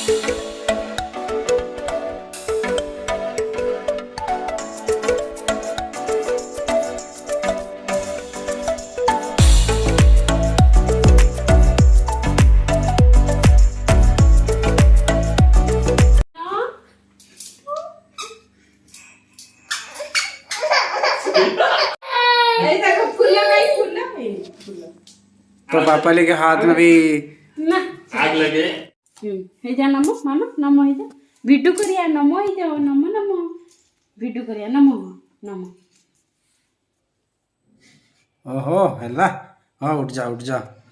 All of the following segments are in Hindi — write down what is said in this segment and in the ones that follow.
तो पापाली के हाथ में भी आग लगे हे जा नमो मामा नमो हे जा वीडियो करिया नमो हे जा नमो नमो वीडियो करिया नमो नमो ओहो हल्ला हाँ उठ जा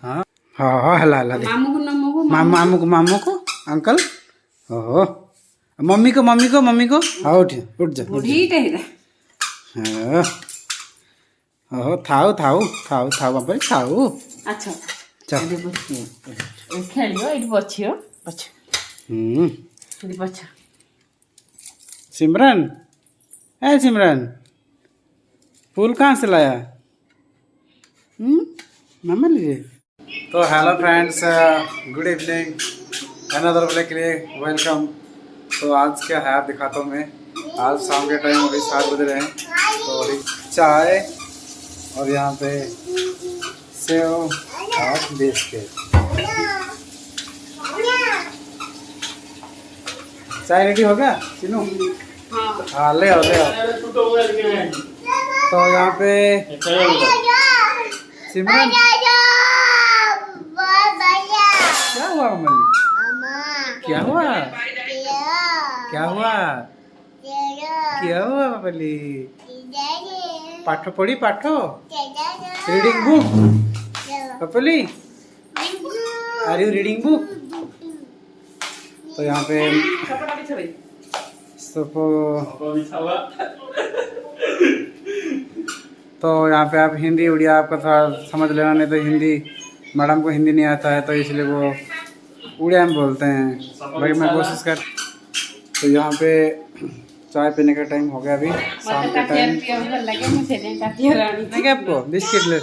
हाँ हाँ हल्ला हल्ला दे मामू को नमो को मामू को अंकल ओहो मम्मी को हाँ उठ जा बूढ़ी टेरा हाँ ओहो थाऊ पापाली थाऊ अच्छा चल खेलियो इट बचियो इट बच्चा सिमरन सिमरन फूल कहाँ से लाया मामा लीजिए। तो hello friends good evening another blog के लिए वेलकम। तो आज क्या है आप दिखाता हूँ मैं। आज शाम के टाइम अभी 7 बज रहे हैं। तो अभी चाय और यहाँ पे सेव और बिस्किट। चाय रेडी हो गया चिनू? हाँ ले आओ। तो यहाँ पे सिमरन क्या हुआ मम्मी? क्या हुआ पापाली? पाठ पढ़ी पाठ रीडिंग बुक पापाली आर यू रीडिंग बुक? तो यहाँ पे तो यहाँ पे आप हिंदी उड़िया आपका थोड़ा समझ लेना, नहीं तो हिंदी मैडम को हिंदी नहीं आता है तो इसलिए वो उड़िया में बोलते हैं। भाई मैं कोशिश कर। तो यहाँ पे चाय पीने का टाइम हो गया अभी शाम के टाइम। क्या आपको बिस्किट ले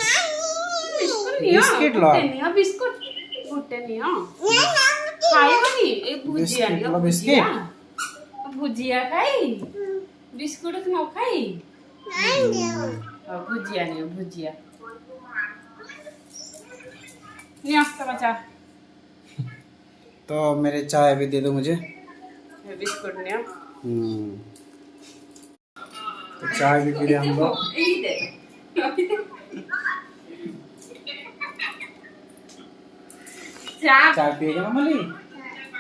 बिस्किट लो बिस्किट भुजिया खाई बिस्कुट न खाई भुजिया नहीं भुजिया नहीं आता बच्चा। तो मेरे चाय भी दे दो मुझे। बिस्कुट नहीं तो चाय भी पी लिया हम लोग। चाय पिएगा मम्मी?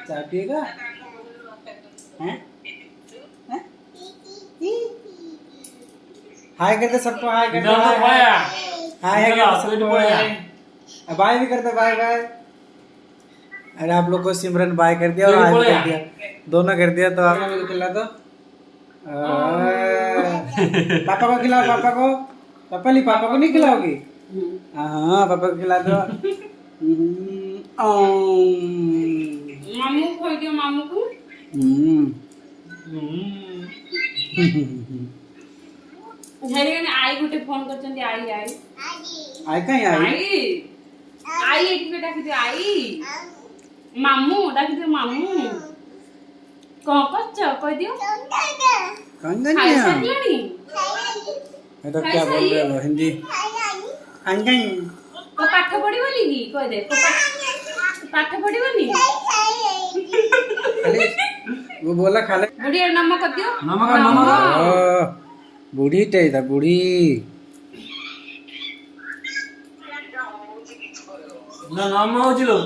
चाय पिएगा? हैं? हाय करते सबको हाय करते हाय सबको बाय भी करते बाय बाय। अरे आप लोग को सिमरन बाय कर दिया और हाय भी कर दिया, दोनों कर दिया। तो आप लोगों को खिला दो। पापा को खिलाओ पापा को नहीं खिलाओगी? हाँ पापा को खिला दो। मामू को दियो मामू को। झरिया आई गुटे फोन करचंदी आई कहीं आई एक बेटा के आई मामू डाक दियो मामू कौन कच्च कह दियो खाई सकलनी तो क्या बोल रहे हो हिंदी? को पाठ पढ़ी बोली की कह दे को पाठ पढ़ी बोली वो बोला खा ले। बुढ़िया नमक कर दियो नमक बूढ़ी टेदा बूढ़ी ना नाम हो जिलो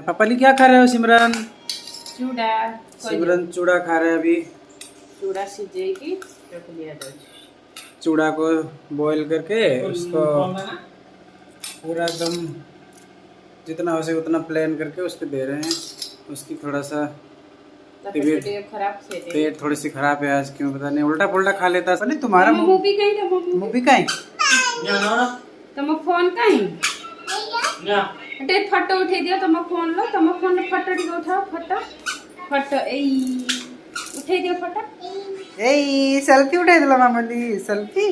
पापाली क्या खा रहे हो सिमरन? चूड़ा सिमरन चूड़ा खा रहे हैं अभी। चूड़ा सिजेगी रख लिया दो। चूड़ा को बॉईल करके उसको पूरा एकदम जितना हो सके उतना प्लेन करके उसको दे रहे हैं। उसकी थोड़ा सा पेट थोड़ी सी खराब है आज, क्यों पता नहीं, उल्टा पुल्टा खा लेता है। तुम्हारा मूवी कहीं तुम फोन कहीं फोटो उठे दियो तुम फोन लो फोटो टी उठाओ फोटो ए उठे दियो फोटो ए सेल्फी उठाई देला मामली सेल्फी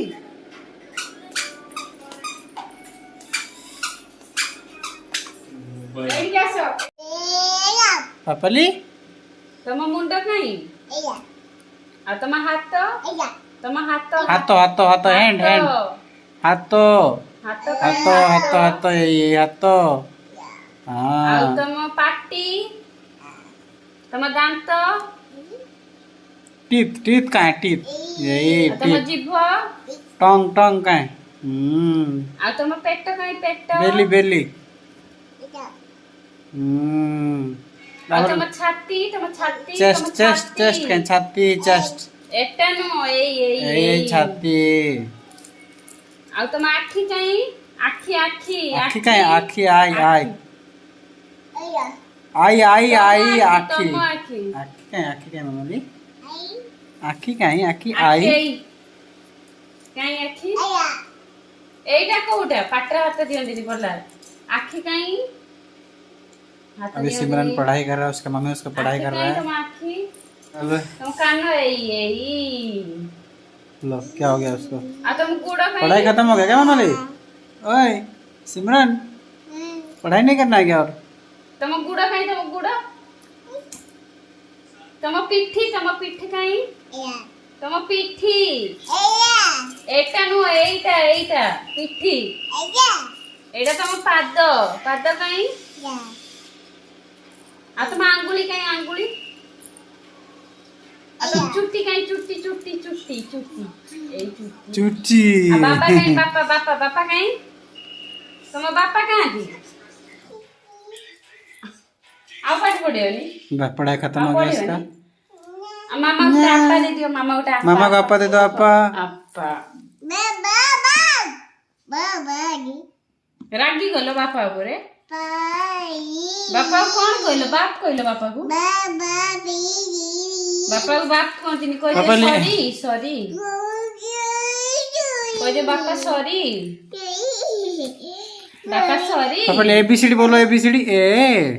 ଏଇଠି ଆସ पापाली ତମ ମୁଣ୍ଡ କାଇଁ ଆଉ ତମ ହାତ हाथ हाथ हाथ हैंड हैंड हाथ ହାତ हाथ हाथ हाथ ये हाथ ଆଉ हाँ ତମ ପାଟି ତମ ଦାନ୍ତ टीथ टीथ का है टीथ यही ଆଉ ତମ टीथ ଜିଭ टंग टंग का है ଆଉ ତମ ପେଟ କାଇଁ ପେଟ बेली बेली ଆଉ ତମ ଛାତି चेस्ट चेस्ट चेस्ट का छाती चेस्ट ଏଟା ନୁହଁ ଏଇ ଏଇ ये ଏଇ छाती ଆଉ ତମ ଆଖି କାଇଁ ଆଖି ଆଖି आखी का है आखी आई आई आई आई आई आखी ତମ ଆଖି आखी का है मामली आखी का है आखी ଆଖି आई ଏଇ କାଇଁ ଆଖି ଏଇଟା କୋଉଟା ପାଟିରେ ହାତ ଦିଅନ୍ତିନି ଭଲ ଆଖି କାଇଁ ହାତ अभी सिमरन पढ़ाई कर रहा है उसका मम्मी उसका पढ़ाई कर रहा ତମ है ଆଖି अबे ତମ କାନ ଏଇ ଏଇ लो क्या हो गया उसको ଆଉ ତମ ଗୋଡ କାଇଁ पढ़ाई खत्म हो गया क्या मामली ओए सिमरन पढ़ाई नहीं करना है क्या और ତମ ଗୋଡ କାଇଁ ତମ ପିଠି କାଇଁ ତମ ପିଠି ଏଟା ନୁହଁ ଏଇଟା ଏଇଟା ପିଠି ଏଇଟା ତମ ପାଦ କାଇଁ ଆଉ ତମ ଆଙ୍ଗୁଳି କାଇଁ ଆଙ୍ଗୁଳି ଆଉ ତମ ଚୁଟି କାଇଁ ଚୁଟି ଏଇ ଚୁଟି चुची ଆଉ ବାପା କାଇଁ ତମ ବାପା କାହାନ୍ତି ଆଉ ପାଠ ପଢିବନି पढ़ाई खत्म हो गया इसका ଆଉ ମାମା ଗୋଟେ ଆପା ଦେଇଦିଅ ମାମା ଗୋଟେ ଆପା मामा को आपा दे दो आपा ଆପା ରାଗି ଗଲ ବାପା ଉପରେ ବାପା କଣ କହିଲ ବାପ କହିଲ ବାପାକୁ ବାପାକୁ ବାପ କହନ୍ତିନି କହିଲେ ବାପା ଲେ- ସରି ସରି କହିଲେ ବାପା ସରି ବାପା ସରି पापा एबीसीडी बोलो एबीसीडी ए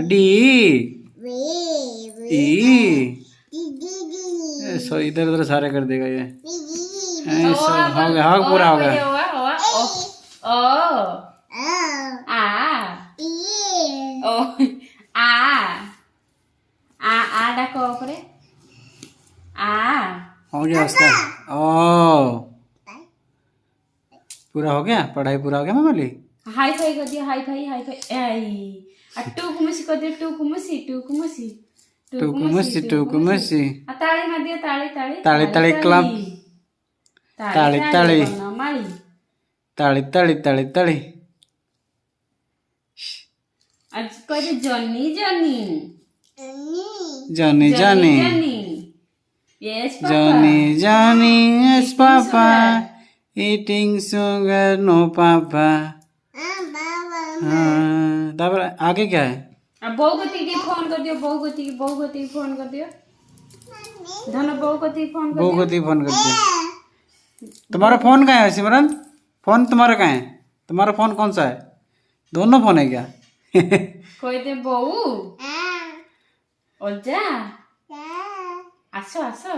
डी ई सो इधर उधर सारे कर देगा ये ऐसा हो गया हो पूरा हो गया ओ आ ओ आ डाको ऊपरे आ हो गया उसका ओ पूरा हो गया पढ़ाई पूरा हो गया मामली हाई फाई कर दिया हाई फाई आई आ टू कुमसी कर दिया टू कुमसी टू कुमसी आ ताली मार दिया ताली ताली ताली क्लब ताली ताली माली ताली ताली ताली ताली आज कह दे जॉनी जॉनी जानी जानी यस जानी जानी yes papa eating sugar no papa हाँ तापर आगे क्या है अब बहू गति की फोन कर दियो बहू गति की फोन कर दियो धन बहू गति फोन कर बहू दियो को ती फोन कर दिया तुम्हारा फोन कहाँ है सिमरन फोन तुम्हारा कहाँ है तुम्हारा फोन कौन सा है दोनों फोन है क्या कोई दे बहू ओजा आसो आसो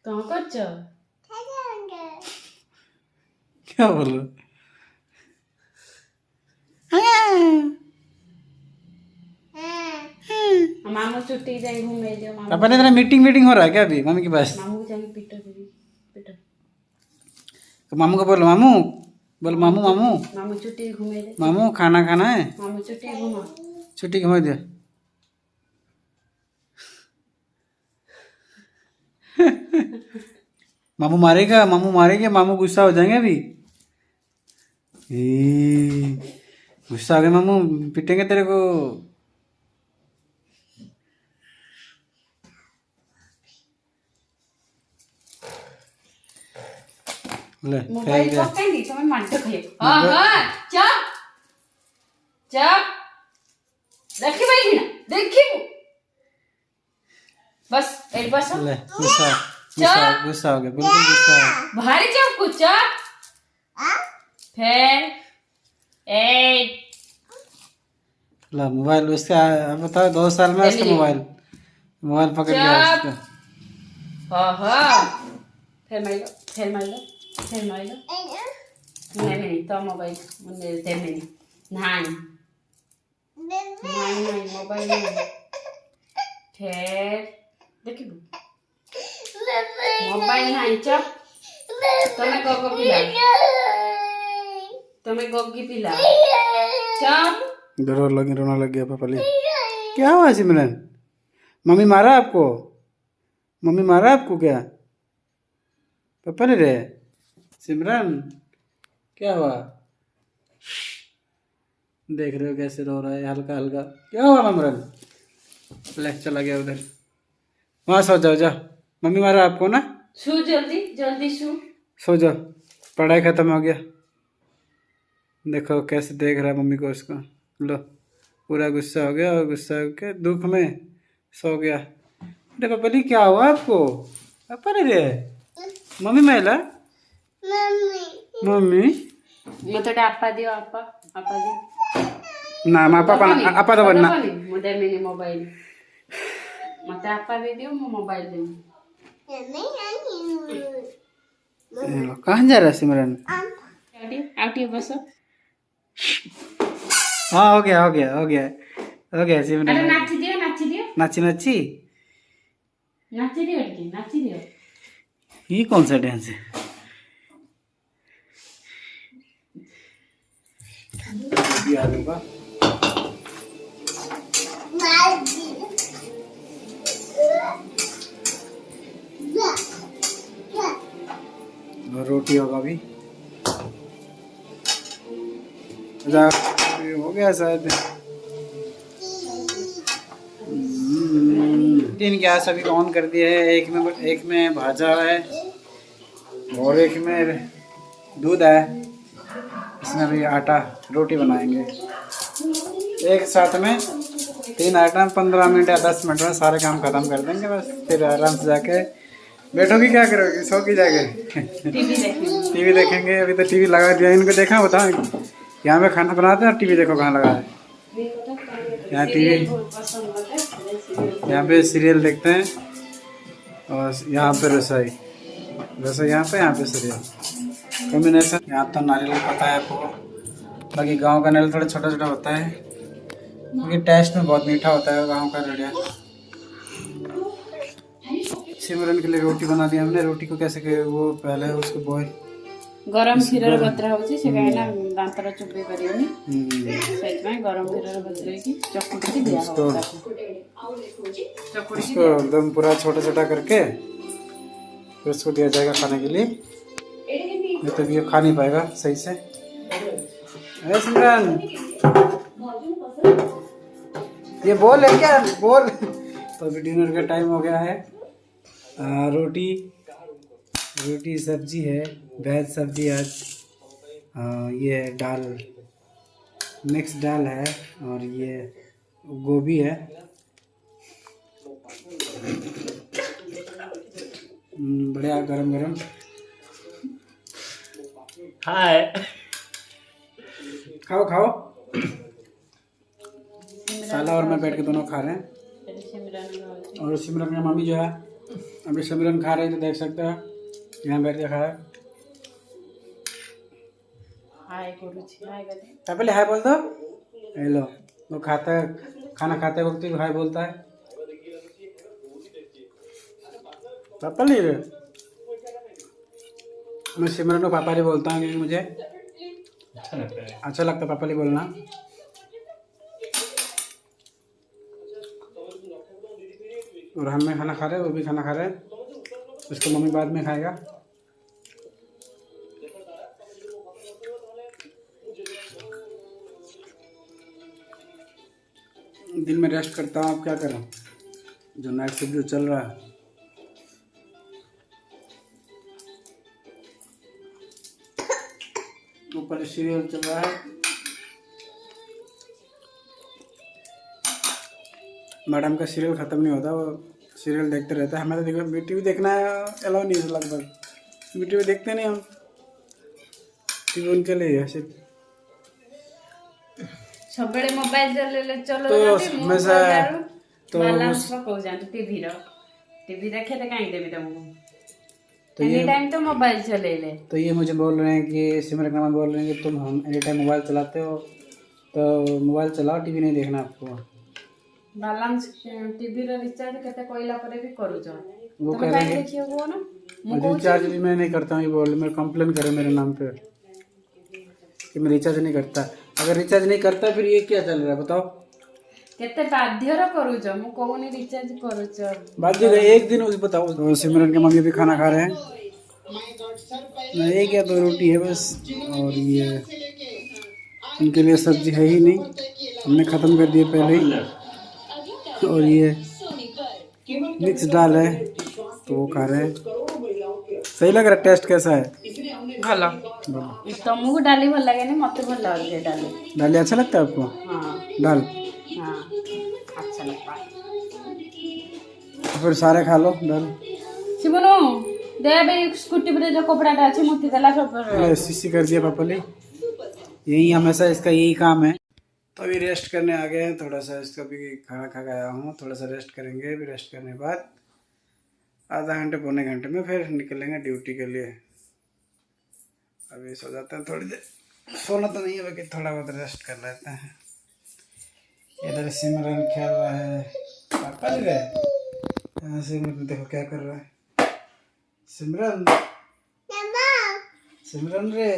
कौन करछ क्या बोलो मामू छुट्टी जाए घूमे दियो मामू पापा ने तेरा मीटिंग हो रहा है क्या अभी मम्मी के पास मामू जाके पिटो दीदी पिटो तो मामू को बोलो मामू बोलो मामू मामू मामू छुट्टी घूमे दे मामू खाना खाना है मामू छुट्टी घूमा छुट्टी घुमा दिया मामू मारेगा मामू गुस्सा हो जाएंगे अभी गुस्सा आ गए मामू पिटेंगे तेरे को ले मोबाइल पकड़ी तुम्हें मारते खाली हां चुप चुप देखी भाई ना देखी बस एक बस ले गुस्सा गुस्सा हो गया बिल्कुल गुस्सा भारी चुप कुछ फिर ए ला मोबाइल उसका अब बताओ 2 साल में उसका मोबाइल मोबाइल पकड़ लिया उसका। फिर मार लो नहीं तो मोबाइल मुझे दे नहीं नहीं मोबाइल नहीं फिर देखिए मोबाइल नहीं चप तुम्हें गोगी पिला चप रोना लग गया पापा। क्या हुआ सिमरन? मम्मी मारा आपको क्या? पापा ने रे सिमरन क्या हुआ? देख रहे हो कैसे रो रहा है हल्का हल्का। क्या हुआ सिमरन? ले चला गया उधर। वहाँ सो जाओ जा। मम्मी मारा आपको ना? सो जल्दी सो जाओ पढ़ाई खत्म हो गया। देखो कैसे देख रहा है मम्मी को उसको। लो पूरा गुस्सा हो गया और गुस्सा के दुख में सो गया। अरे पापा क्या हुआ आपको? पापा ने रे मम्मी महिला मम्मी मग तो आपा दियो आपा दियो ना मा पापा आपा तो बनना मुझे मिनी मोबाइल मत आपा भी दियो मैं मोबाइल दूँ कहाँ जा रहा है सिमरन? आउटियो बस हाँ हो गया सिमरन। अरे नाची दियो नाची नाची दियो ये कौन सा डांस है? आलू का रोटी होगा अभी हो गया शायद। तीन गैस अभी ऑन कर दिए है। एक में भाजा है और एक में दूध है। इसमें अभी आटा रोटी बनाएंगे एक साथ में 3 आइटम 15 मिनट या 10 मिनट में सारे काम खत्म कर देंगे बस। फिर आराम से जाके बैठोगी। क्या करोगी? सो की जाके टीवी देखेंगे। अभी तो टीवी लगा दिया इनको। देखा बताओ यहाँ पे खाना बनाते हैं और टीवी देखो कहाँ लगा है। यहाँ टीवी यहाँ पे सीरियल देखते हैं और यहाँ पे रसोई यहाँ पे सीरियल कॉम्बिनेशन। यहाँ तो नारियल का पता है आपको। बाकी गांव का नारियल थोड़ा छोटा छोटा होता है क्योंकि टेस्ट में बहुत मीठा होता है गांव का नारियल। सिमरन के लिए रोटी बना दी हमने। रोटी को कैसे वो पहले उसको बॉईल गरम क्षीर बतरा होची से काहे ना दांतर चुबे करियोनी सही में गरम क्षीर बतरे की चकुटी के दिया होता है। इसको एकदम पूरा छोटा छोटा करके फिर उसको दिया जाएगा खाने के लिए। नहीं तो ये खा नहीं पाएगा सही से। सिमरन ये बोल है क्या? बोल। तो अभी डिनर का टाइम हो गया है। रोटी सब्जी है वेज सब्जी आज। ये दाल मिक्स दाल है और ये गोभी है। बढ़िया गरम गरम। हाय खाओ। साला और मैं बैठ के दोनों खा रहे हैं। और सिमरन की मम्मी जो है अभी सिमरन खा रही है तो देख सकते हैं यहाँ बैठ के खा रहा है। पहले हाय बोल दो। हेलो वो खाता है खाना खाते वक्त भी हाय बोलता है। पापा नहीं रे मैं सिमरन को पापा ही बोलता हूँ क्योंकि मुझे अच्छा लगता है पापा ही बोलना। और हम खाना खा रहे हैं वो भी खाना खा रहे हैं। उसको मम्मी बाद में खाएगा। दिन में रेस्ट करता हूँ। अब क्या करूँ जो नाइट शिफ्ट जो चल रहा है। ऊपर सीरियल चल रहा है। मैडम का सीरियल ख़त्म नहीं होता। वो सीरियल देखते रहता है। हमें तो देखो टीवी देखना अलाउ नहीं है लगभग। टीवी देखते नहीं हम। टीवी उनके लिए है सिर्फ। ସବୁବେଳେ ମୋବାଇଲ ଚଲଉଛନ୍ତି तो ମୁଁ मैं से तो ବାଲାନ୍ସ ପକଉଛନ୍ତି ଟିଭିର ଟିଭି ଦେଖେତେ କାହିଁ ଦେବି ତମକୁ तो एनी ये टाइम तो मोबाइल चलेले तो ये मुझे बोल रहे हैं कि सिमरन का बोल रहे हैं कि तुम हम एनी टाइम मोबाइल चलाते हो तो मोबाइल चलाओ टीवी नहीं देखना आपको। ବାଲାନ୍ସ ଟିଭିର ରିଚାର୍ଜ କେତେ କହିଲା ପରେ ବି କରୁଛ वो ତମେ कह କାହିଁ रहे हैं ଦେଖିବ କୁହ ନା कि रिचार्ज भी मैं नहीं करता हूँ, ये बोल मेरे कंप्लेन करे मेरे नाम पे कि मैं रिचार्ज नहीं करता। अगर रिचार्ज नहीं करता फिर ये क्या चल रहा है बताओ। କେତେ ବାଧ୍ୟର କରୁଛ ମୁଁ କହୁନି ରିଚାର୍ଜ କରୁଛ बात जो है एक दिन उस बताओ। तो सिमरन के मम्मी भी खाना खा रहे हैं, एक या 2 रोटी है बस, और ये उनके लिए सब्जी है ही नहीं, हमने ख़त्म कर दिए पहले ही। और ये मिक्स दाल है तो वो खा रहे हैं। सही लग रहा है? टेस्ट कैसा है? ଭଲ ତମକୁ ଡାଲି ଭଲ ଲାଗେନି ମତେ ଭଲ ଲାଗୁଛି ଡାଲି दाल अच्छा लगता है आपको? हाँ दाल हाँ अच्छा लगता है तो फिर सारे खा लो दाल। शिवनु दे बे स्कूटी पे जो कपड़ाटा अच्छी मुट्ठी देला सब सीसी कर दिया पापा ने, यही हमेशा इसका यही काम है। तो अभी रेस्ट करने आ गए हैं, थोड़ा सा इसका भी खाना खा गया हूँ, थोड़ा सा रेस्ट करेंगे। भी रेस्ट करने के बाद आधा घंटे पौने घंटे में फिर निकलेंगे ड्यूटी के लिए। अभी सो जाते हैं थोड़ी देर, सोना तो नहीं है बाकी थोड़ा बहुत रेस्ट कर लेते हैं। इधर सिमरन खेल रहा है, पापा जी गए सिमरन देखो क्या कर रहा है। सिमरन सिमरन रे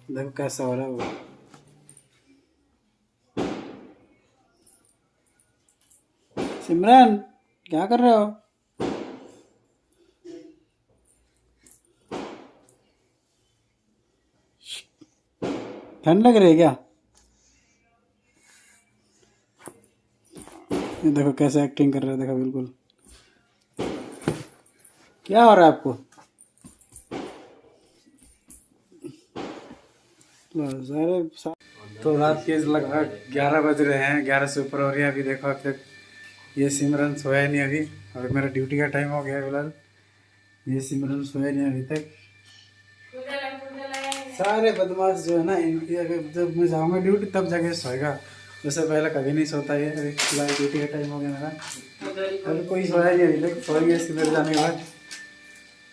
देखो कैसा हो रहा है वो। सिमरन क्या कर रहे हो? ठंड लग रही है क्या? ये देखो कैसे एक्टिंग कर रहा है, देखो बिल्कुल। क्या हो रहा है आपको? तो रात के लगभग 11 बज रहे हैं, 11 से ऊपर हो रही है। अभी देखो अब तक ये सिमरन सोया नहीं अभी, और मेरा ड्यूटी का टाइम हो गया फिलहाल। ये सिमरन सोया नहीं अभी तक। सारे बदमाश जो है ना, इनकी अगर जब मैं जाऊँगा ड्यूटी तब जाके सोएगा, उससे पहले कभी नहीं सोता ये। अभी फिलहाल ड्यूटी का टाइम हो गया मेरा, अभी कोई सोया नहीं अभी तक, सोएंगे सिमरन जाने के बाद।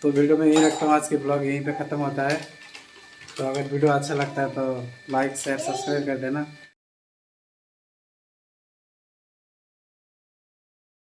तो वीडियो में यही रखता हूँ, आज की ब्लॉग यहीं पे ख़त्म होता है। तो अगर वीडियो अच्छा लगता है तो लाइक शेयर सब्सक्राइब कर देना।